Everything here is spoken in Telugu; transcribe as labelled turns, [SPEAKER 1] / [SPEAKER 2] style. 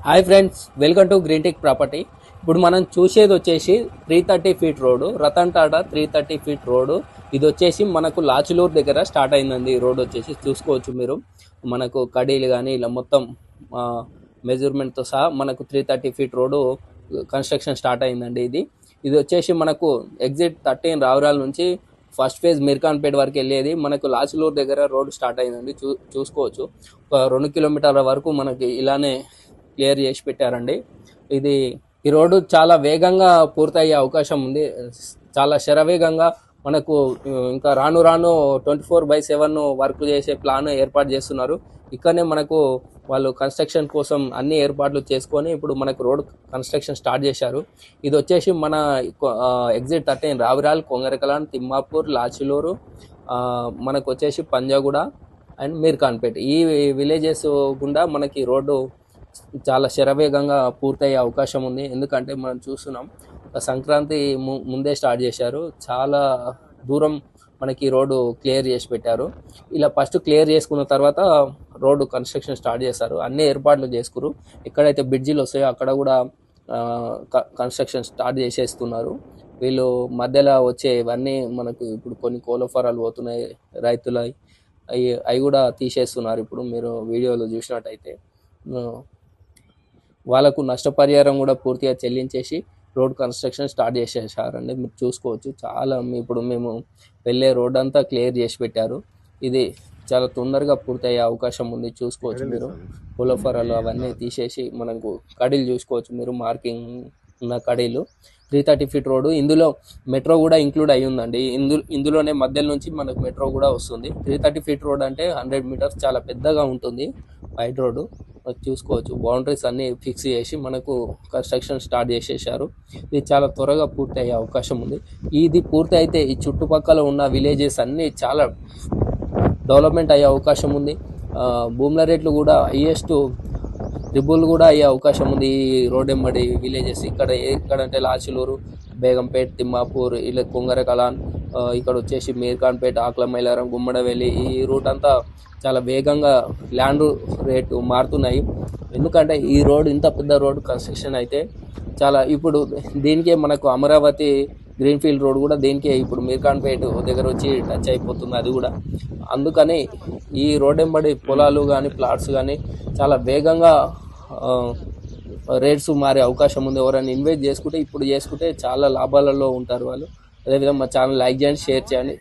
[SPEAKER 1] Hi friends, welcome to green tech property. ఇప్పుడు మనం చూసేది వచ్చేసి 330 feet road, Ratan Tata 330 feet road. ఇది వచ్చేసి మనకు లాచులూరు దగ్గర స్టార్ట్ అయిందండి. ఈ రోడ్ వచ్చేసి చూసుకోవచ్చు మీరు. మనకు కడీలు కానీ ఇలా మొత్తం మెజర్మెంట్తో సహా మనకు 330 ఫీట్ రోడ్డు కన్స్ట్రక్షన్ స్టార్ట్ అయిందండి. ఇది వచ్చేసి మనకు ఎగ్జిట్ 13 రావురాల నుంచి ఫస్ట్ ఫేజ్ మిర్ఖాన్పేట వరకు వెళ్ళేది. మనకు లాచులూరు దగ్గర రోడ్ స్టార్ట్ అయిందండి. చూసుకోవచ్చు. ఒక 2 కిలోమీటర్ల వరకు మనకి ఇలానే క్లియర్ చేసి పెట్టారండి. ఈ రోడ్డు చాలా వేగంగా పూర్తయ్యే అవకాశం ఉంది. చాలా శరవేగంగా మనకు ఇంకా రాను 24/7 వర్క్ చేసే ప్లాన్ ఏర్పాటు చేస్తున్నారు. ఇక్కడనే మనకు వాళ్ళు కన్స్ట్రక్షన్ కోసం అన్ని ఏర్పాట్లు చేసుకొని ఇప్పుడు మనకు రోడ్ కన్స్ట్రక్షన్ స్టార్ట్ చేశారు. ఇది వచ్చేసి మన ఎగ్జిట్ 13 రావిరాల్, కొంగరకలాన్, తిమ్మాపూర్, లాచులూరు, మనకు వచ్చేసి పంజాగూడ అండ్ మీర్ఖాన్పేట్, ఈ విలేజెస్ గుండా మనకి రోడ్డు చాలా శరవేగంగా పూర్తయ్యే అవకాశం ఉంది. ఎందుకంటే మనం చూస్తున్నాం, సంక్రాంతి ముందే స్టార్ట్ చేశారు. చాలా దూరం మనకి రోడ్డు క్లియర్ చేసి పెట్టారు. ఇలా ఫస్ట్ క్లియర్ చేసుకున్న తర్వాత రోడ్డు కన్స్ట్రక్షన్ స్టార్ట్ చేస్తారు. అన్ని ఏర్పాట్లు చేసుకురు. ఎక్కడైతే బ్రిడ్జిలు వస్తాయో అక్కడ కూడా కన్స్ట్రక్షన్ స్టార్ట్ చేసేస్తున్నారు. వీళ్ళు మధ్యలో వచ్చే ఇవన్నీ మనకు ఇప్పుడు కొన్ని కోళ్ళఫారాలు పోతున్నాయి రైతులు, అవి కూడా తీసేస్తున్నారు. ఇప్పుడు మీరు వీడియోలో చూసినట్టయితే వాళ్ళకు నష్టపరిహారం కూడా పూర్తిగా చెల్లించేసి రోడ్ కన్స్ట్రక్షన్ స్టార్ట్ చేసేసారండి. మీరు చూసుకోవచ్చు. చాలా ఇప్పుడు మేము వెళ్ళే రోడ్ అంతా క్లియర్ చేసి పెట్టారు. ఇది చాలా తొందరగా పూర్తయ్యే అవకాశం ఉంది. చూసుకోవచ్చు మీరు. పులఫరాలు అవన్నీ తీసేసి మనకు కడీలు చూసుకోవచ్చు మీరు. మార్కింగ్ ఉన్న కడీలు 330 ఫీట్ రోడ్డు. ఇందులో మెట్రో కూడా ఇంక్లూడ్ అయి ఉందండి. ఇందులోనే మధ్యలో నుంచి మనకు మెట్రో కూడా వస్తుంది. 330 ఫీట్ రోడ్ అంటే 100 మీటర్స్ చాలా పెద్దగా ఉంటుంది. వైడ్ రోడ్డు చూసుకోవచ్చు. బౌండరీస్ అన్ని ఫిక్స్ చేసి మనకు కన్స్ట్రక్షన్ స్టార్ట్ చేసేసారు. ఇది చాలా త్వరగా పూర్తి అయ్యే అవకాశం ఉంది. ఇది పూర్తి అయితే ఈ చుట్టుపక్కల ఉన్న విలేజెస్ అన్నీ చాలా డెవలప్మెంట్ అయ్యే అవకాశం ఉంది. భూముల రేట్లు కూడా హైయెస్ట్ ట్రిబుల్ కూడా అయ్యే అవకాశం ఉంది. ఈ రోడ్ ఎంబడి విలేజెస్ ఎక్కడంటే లాచులూరు, బేగంపేట్, తిమ్మాపూర్, ఇలా కొంగరకలాన్, ఇక్కడ వచ్చేసి మీర్ఖాన్పేట్, ఆక్లమైలారం, గుమ్మడవెల్లి, ఈ రూట్ అంతా చాలా వేగంగా ల్యాండ్ రేటు మారుతున్నాయి. ఎందుకంటే ఈ రోడ్ ఇంత పెద్ద రోడ్ కన్స్ట్రక్షన్ అయితే చాలా ఇప్పుడు దీనికే మనకు అమరావతి గ్రీన్ఫీల్డ్ రోడ్ కూడా దీనికే ఇప్పుడు మీర్ఖాన్పేట్ దగ్గర వచ్చి టచ్ అయిపోతుంది. అది కూడా అందుకని ఈ రోడ్ ఎంబడి పొలాలు కానీ ప్లాట్స్ కానీ చాలా వేగంగా రేట్స్ మారే అవకాశం ఉంది. ఎవరైనా ఇన్వెస్ట్ చేసుకుంటే ఇప్పుడు చేసుకుంటే చాలా లాభాలలో ఉంటారు వాళ్ళు. అదేవిధంగా మా ఛానల్ లైక్ చేయండి, షేర్ చేయండి.